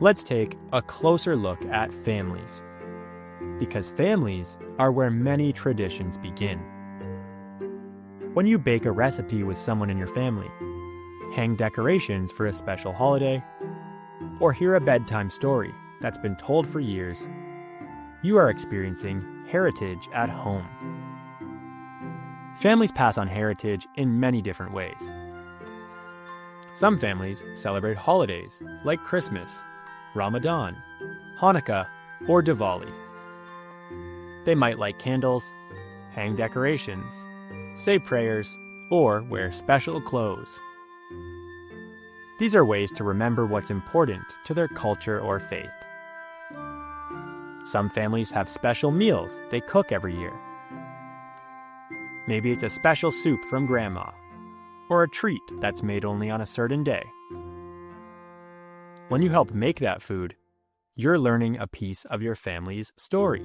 Let's take a closer look at families, because families are where many traditions begin. When you bake a recipe with someone in your family, hang decorations for a special holiday, or hear a bedtime story that's been told for years, you are experiencing heritage at home. Families pass on heritage in many different ways. Some families celebrate holidays like Christmas, Ramadan, Hanukkah, or Diwali. They might light candles, hang decorations, say prayers, or wear special clothes. These are ways to remember what's important to their culture or faith. Some families have special meals they cook every year. Maybe it's a special soup from grandma, or a treat that's made only on a certain day. When you help make that food, you're learning a piece of your family's story.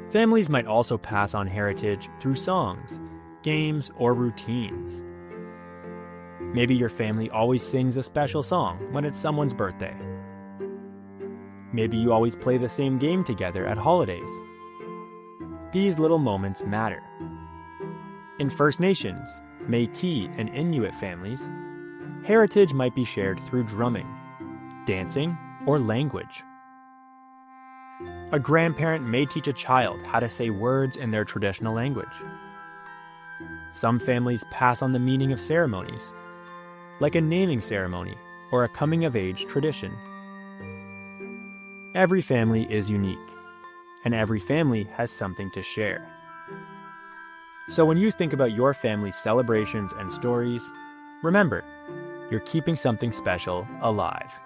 Families might also pass on heritage through songs, games, or routines. Maybe your family always sings a special song when it's someone's birthday. Maybe you always play the same game together at holidays. These little moments matter. In First Nations, Métis, and Inuit families, heritage might be shared through drumming, dancing, or language. A grandparent may teach a child how to say words in their traditional language. Some families pass on the meaning of ceremonies, like a naming ceremony or a coming-of-age tradition. Every family is unique, and every family has something to share. So when you think about your family's celebrations and stories, remember, you're keeping something special alive.